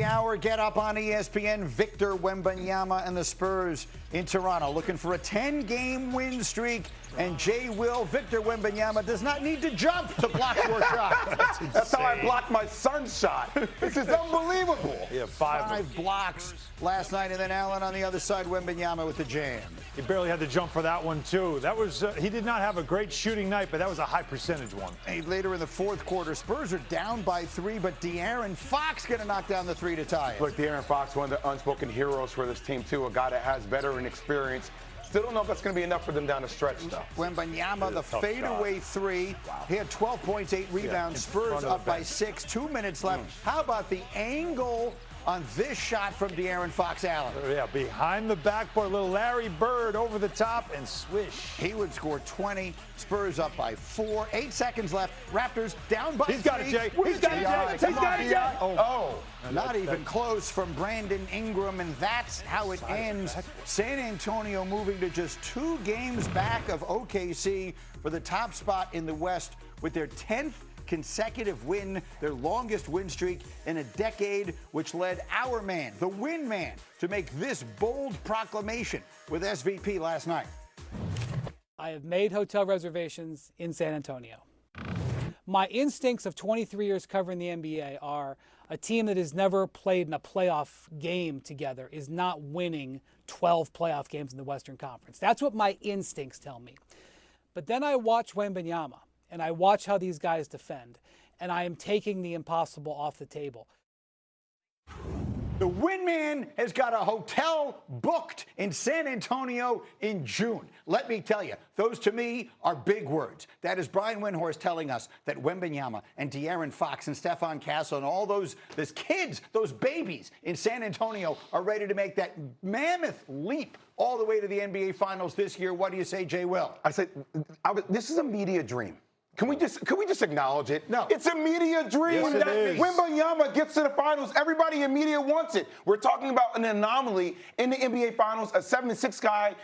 the hour, get up on ESPN. Victor Wembanyama and the Spurs in Toronto looking for a 10-game win streak. And Victor Wembanyama does not need to jump to block your shot. That's how I blocked my son's shot. This is unbelievable. Yeah, five blocks last night. And then Allen on the other side, Wembanyama with the jam. He barely had to jump for that one, too. That was he did not have a great shooting night, but that was a high percentage one. And later in the fourth quarter, Spurs are down by 3, but De'Aaron Fox going to knock down the 3 to tie it. Look, De'Aaron Fox, one of the unspoken heroes for this team, too. A guy that has veteran experience. Still don't know if that's going to be enough for them down the stretch, though. Wembanyama, the fadeaway 3. Wow. He had 12 points, 8 rebounds. Spurs up by 6. 2 minutes left. How about the angle on this shot from De'Aaron Fox Allen? Yeah, behind the backboard, little Larry Bird over the top and swish. He would score 20. Spurs up by 4. 8 seconds left. Raptors down by 3. He's got it, Jay. He's got it, Jay. He's got it, Jay. Oh. Not even close from Brandon Ingram, and that's how it ends. San Antonio moving to just 2 games back of OKC for the top spot in the West with their 10th consecutive win, their longest win streak in a decade, which led our man, the win man, to make this bold proclamation with SVP last night. I have made hotel reservations in San Antonio. My instincts of 23 years covering the NBA are a team that has never played in a playoff game together is not winning 12 playoff games in the Western Conference. That's what my instincts tell me. But then I watch Wembanyama, and I watch how these guys defend, and I am taking the impossible off the table. The win man has got a hotel booked in San Antonio in June. Let me tell you, those to me are big words. That is Brian Windhorst telling us that Wembanyama and De'Aaron Fox and Stephon Castle and all those kids, those babies in San Antonio are ready to make that mammoth leap all the way to the NBA Finals this year. What do you say, Jay Will? I said, this is a media dream. Can we just acknowledge it? No. It's a media dream. Yes, When Wembanyama gets to the finals, everybody in media wants it. We're talking about an anomaly in the NBA Finals, a 7-6 guy.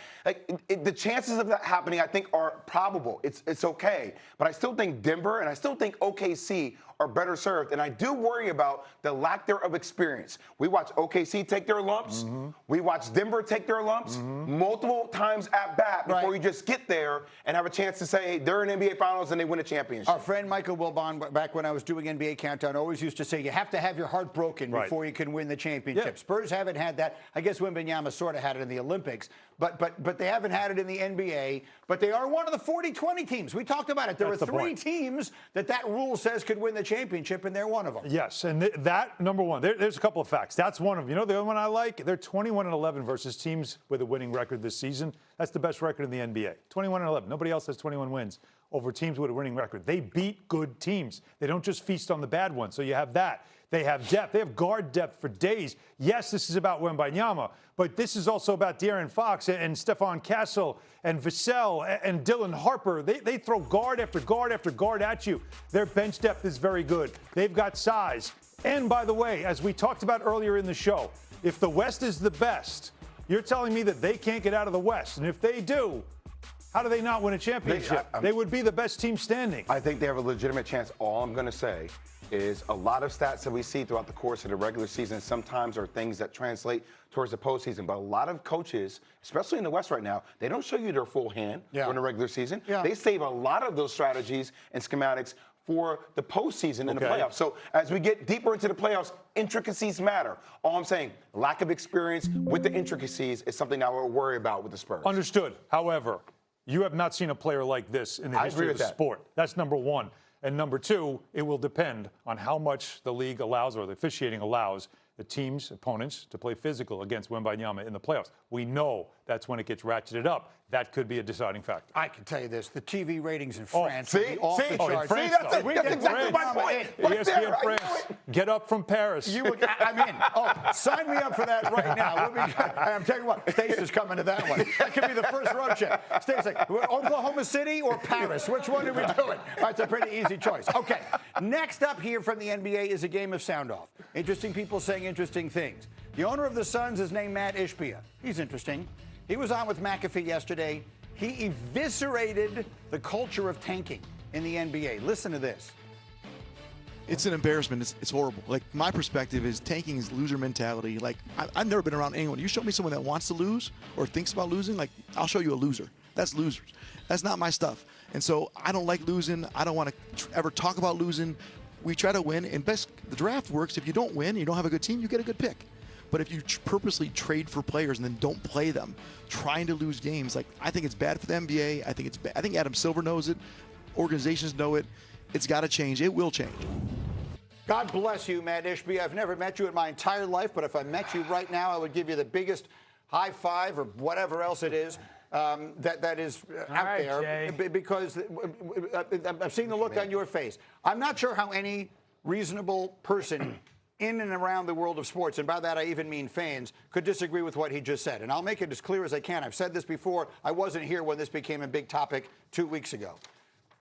The chances of that happening, I think, are probable. It's okay. But I still think Denver and I still think OKC are better served. And I do worry about the lack there of experience. We watch OKC take their lumps. We watch Denver take their lumps multiple times at bat before you just get there and have a chance to say, hey, they're in NBA Finals and they win a championship. Our friend Michael Wilbon, back when I was doing NBA Countdown, always used to say you have to have your heart broken before you can win the championship. Yeah. Spurs haven't had that. I guess Wembanyama sort of had it in the Olympics, but they haven't had it in the NBA. But they are one of the 40-20 teams. We talked about it. There are 3 teams that rule says could win the championship, and they're one of them. Yes, and that, number one, there's a couple of facts. That's one of them. You know the other one I like? They're 21-11 versus teams with a winning record this season. That's the best record in the NBA. 21-11. Nobody else has 21 wins over teams with a winning record. They beat good teams. They don't just feast on the bad ones. So you have that. They have depth. They have guard depth for days. Yes, this is about Wembanyama, but this is also about De'Aaron Fox and Stephon Castle and Vassell and Dylan Harper. They throw guard after guard after guard at you. Their bench depth is very good. They've got size. And by the way, as we talked about earlier in the show, if the West is the best, you're telling me that they can't get out of the West. And if they do, how do they not win a championship? They would be the best team standing. I think they have a legitimate chance. All I'm going to say is a lot of stats that we see throughout the course of the regular season sometimes are things that translate towards the postseason. But a lot of coaches, especially in the West right now, they don't show you their full hand during the regular season. They save a lot of those strategies and schematics for the postseason and the playoffs. So as we get deeper into the playoffs, intricacies matter. All I'm saying, lack of experience with the intricacies is something I would worry about with the Spurs. Understood. However, you have not seen a player like this in the history of the sport. That's number one. And number two, it will depend on how much the league allows or the officiating allows the team's opponents to play physical against Wembanyama in the playoffs. We know that's when it gets ratcheted up. That could be a deciding factor. I can tell you this, the TV ratings in France are see, off the charts. See, that's exactly my point. ESPN France, get up from Paris. I'm in. Oh, sign me up for that right now. I'm telling you what, Stace is coming to that one. That could be the first road trip. Stace, like, Oklahoma City or Paris? Which one are we doing? That's a pretty easy choice. Okay, next up here from the NBA is a game of sound-off. Interesting people saying interesting things. The owner of the Suns is named Matt Ishbia. He's interesting. He was on with McAfee yesterday. He eviscerated the culture of tanking in the NBA. Listen to this. It's an embarrassment. It's horrible. Like, my perspective is tanking is loser mentality. Like, I've never been around anyone. You show me someone that wants to lose or thinks about losing, like, I'll show you a loser. That's losers. That's not my stuff. And so I don't like losing. I don't want to ever talk about losing. We try to win. And the draft works. If you don't win, you don't have a good team, you get a good pick. But if you purposely trade for players and then don't play them, trying to lose games, like, I think it's bad for the NBA. I think it's bad. I think Adam Silver knows it. Organizations know it. It's got to change. It will change. God bless you, Matt Ishby. I've never met you in my entire life, but if I met you right now, I would give you the biggest high five or whatever else it is that is out there. Jay. Because I've seen the look on your face. I'm not sure how any reasonable person in and around the world of sports, and by that I even mean fans, could disagree with what he just said. And I'll make it as clear as I can. I've said this before. I wasn't here when this became a big topic 2 weeks ago.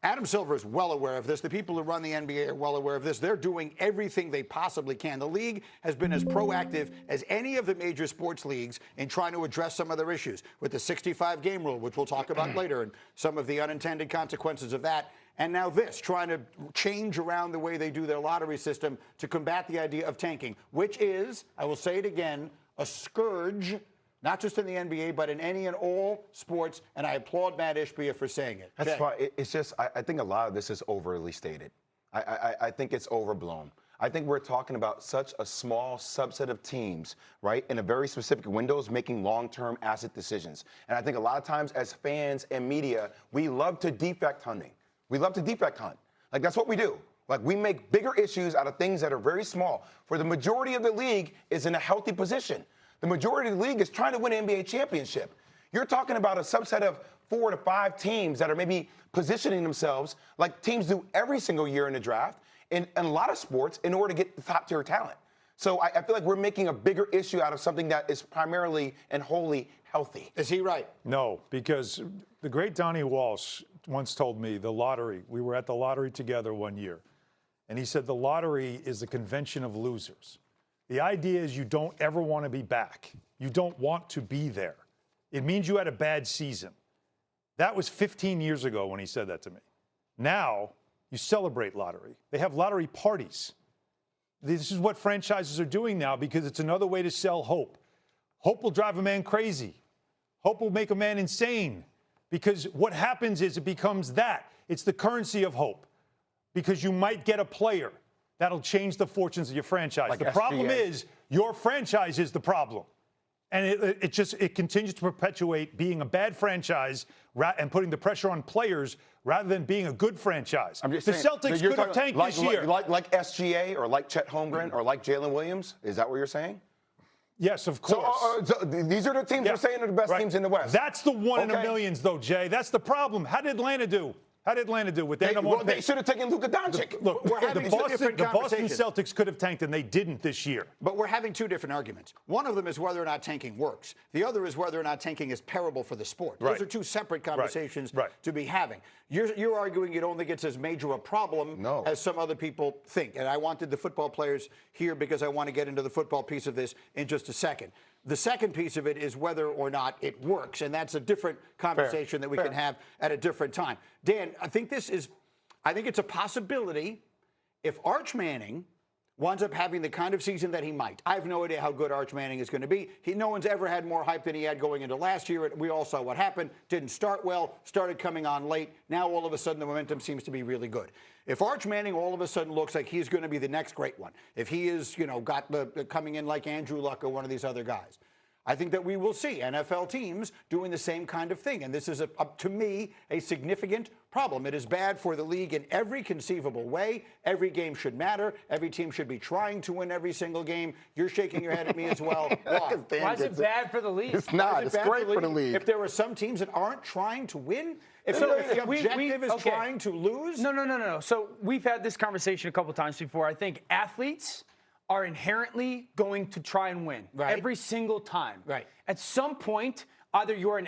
Adam Silver is well aware of this. The people who run the NBA are well aware of this. They're doing everything they possibly can. The league has been as proactive as any of the major sports leagues in trying to address some of their issues with the 65-game rule, which we'll talk about later, and some of the unintended consequences of that. And now this, trying to change around the way they do their lottery system to combat the idea of tanking, which is, I will say it again, a scourge, not just in the NBA, but in any and all sports, and I applaud Matt Ishbia for saying it. That's fine. It's just, I think a lot of this is overly stated. I think it's overblown. I think we're talking about such a small subset of teams, right, in a very specific windows making long-term asset decisions. And I think a lot of times as fans and media, we love to defect hunting. We love to defect hunt. Like, that's what we do. Like, we make bigger issues out of things that are very small. For the majority of the league is in a healthy position. The majority of the league is trying to win an NBA championship. You're talking about a subset of 4 to 5 teams that are maybe positioning themselves like teams do every single year in the draft in a lot of sports in order to get the top-tier talent. So I feel like we're making a bigger issue out of something that is primarily and wholly healthy. Is he right? No, because the great Donnie Walsh once told me we were at the lottery together one year, and he said the lottery is the convention of losers. The idea is you don't ever want to be back. You don't want to be there. It means you had a bad season. That was 15 years ago when he said that to me. Now, you celebrate lottery. They have lottery parties. This is what franchises are doing now because it's another way to sell hope. Hope will drive a man crazy. Hope will make a man insane because what happens is it becomes that. It's the currency of hope because you might get a player that'll change the fortunes of your franchise. Like the SGA. problem is your franchise is the problem. And it continues to perpetuate being a bad franchise and putting the pressure on players rather than being a good franchise. I'm just the saying, Celtics could have tanked this year. Like SGA or like Chet Holmgren or like Jalen Williams? Is that what you're saying? Yes, of course. So these are the teams we're saying are the best teams in the West. That's the one in a millions, though, Jay. That's the problem. How did Atlanta do? How did Atlanta do with their number one pick? They should have taken Luka Doncic. Look, the Boston Celtics could have tanked, and they didn't this year. But we're having two different arguments. One of them is whether or not tanking works. The other is whether or not tanking is terrible for the sport. Those are two separate conversations to be having. You're arguing you don't think it's as major a problem as some other people think. And I wanted the football players here because I want to get into the football piece of this in just a second. The second piece of it is whether or not it works, and that's a different conversation that we can have at a different time. Dan, I think it's a possibility if Arch Manning winds up having the kind of season that he might. I have no idea how good Arch Manning is going to be. No one's ever had more hype than he had going into last year. We all saw what happened. Didn't start well, started coming on late. Now all of a sudden the momentum seems to be really good. If Arch Manning all of a sudden looks like he's going to be the next great one, if he is, got the coming in like Andrew Luck or one of these other guys, I think that we will see NFL teams doing the same kind of thing. And this is, to me, a significant problem. It is bad for the league in every conceivable way. Every game should matter. Every team should be trying to win every single game. You're shaking your head at me as well. Why? Why is it bad for the league? It's not. It's great for the league. If there are some teams that aren't trying to win, if the objective is trying to lose. No. So we've had this conversation a couple times before. I think athletes are inherently going to try and win every single time. Right. At some point, either you're an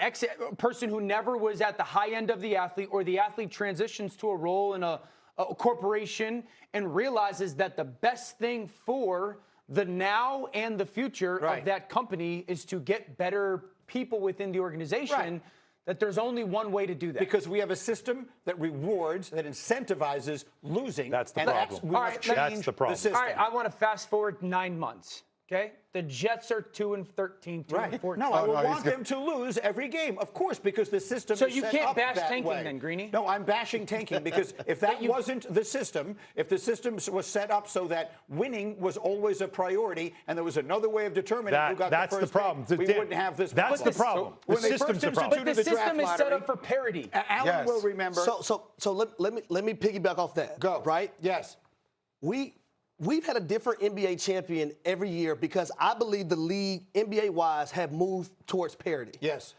person who never was at the high end of the athlete, or the athlete transitions to a role in a corporation and realizes that the best thing for the now and the future of that company is to get better people within the organization. That there's only one way to do that. Because we have a system that rewards, that incentivizes losing. That's the and problem. We All must right, change that's the problem. system. All right, I want to fast forward 9 months. Okay, the Jets are 2-13, 2-14. No, I would no, he's want them to lose every game, of course, because the system So is you set can't up bash that tanking way. then, Greeny? No, I'm bashing tanking because if that wasn't the system, if the system was set up so that winning was always a priority and there was another way of determining who got that's the first the problem. pick, we Dan, wouldn't have this that's problem. the problem. So when The they system's first the problem. But the instituted draft system is set lottery, up for parity. Alan Yes. will remember. So let me piggyback off that. Go. Right? Yes. We've had a different NBA champion every year because I believe the league, NBA-wise, have moved towards parity. Yes.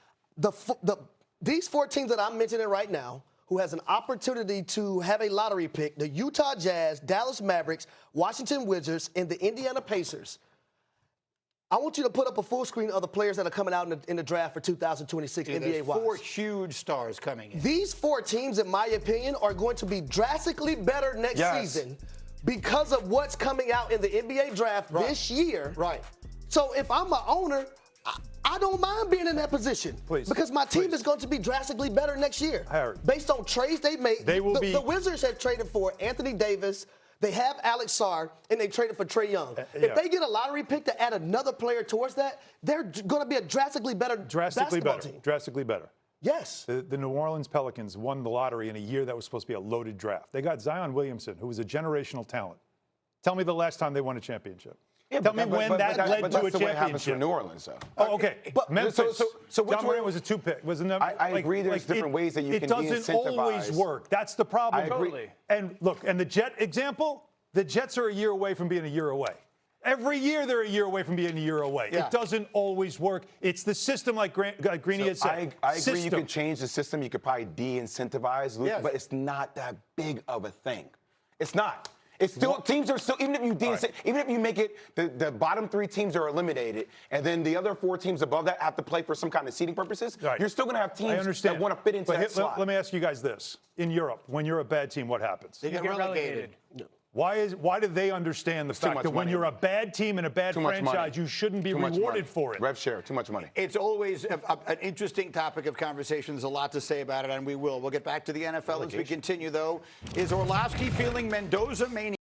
These 4 teams that I'm mentioning right now, who has an opportunity to have a lottery pick, the Utah Jazz, Dallas Mavericks, Washington Wizards, and the Indiana Pacers. I want you to put up a full screen of the players that are coming out in the draft for 2026 There's NBA-wise. 4 huge stars coming in. These 4 teams, in my opinion, are going to be drastically better next season because of what's coming out in the NBA draft this year. Right. So if I'm an owner, I don't mind being in that position. Please. Because my team Please. is going to be drastically better next year. Harry. Based on trades they made. They will the Wizards have traded for Anthony Davis. They have Alex Sarr, and they traded for Trae Young. yeah. If they get a lottery pick to add another player towards that, they're going to be a drastically better basketball team. Drastically better. Yes. The New Orleans Pelicans won the lottery in a year that was supposed to be a loaded draft. They got Zion Williamson, who was a generational talent. Tell me the last time they won a championship. Tell me when that led to a That's the way it happens for championship. New Orleans, though. Oh, okay. But- Memphis. so which John Morant way- was a 2-pick. I agree there's different ways that you it can doesn't always de-incentivize. work. That's the problem. I agree. Totally. And look, and the Jet example, the Jets are a year away from being a year away. Every year they're a year away from being a year away. Yeah. It doesn't always work. It's the system, like Greeny had said. I agree System. you could change the system. You could probably de-incentivize, Yes. but it's not that big of a thing. It's not. It's still teams are still even if you even if you make it the bottom 3 teams are eliminated and then the other 4 teams above that have to play for some kind of seeding purposes. Right. You're still going to have I teams understand. that want to fit into But that slot. let me ask you guys this: in Europe, when you're a bad team, what happens? They get relegated. Why do they understand the too fact much that when money. you're a bad team and a bad Too much franchise, money. you shouldn't be Too much rewarded money. for it? Rev share, too much money. It's always an interesting topic of conversation. There's a lot to say about it, and we will. We'll get back to the NFL as we continue, though. Is Orlovsky feeling Mendoza mania?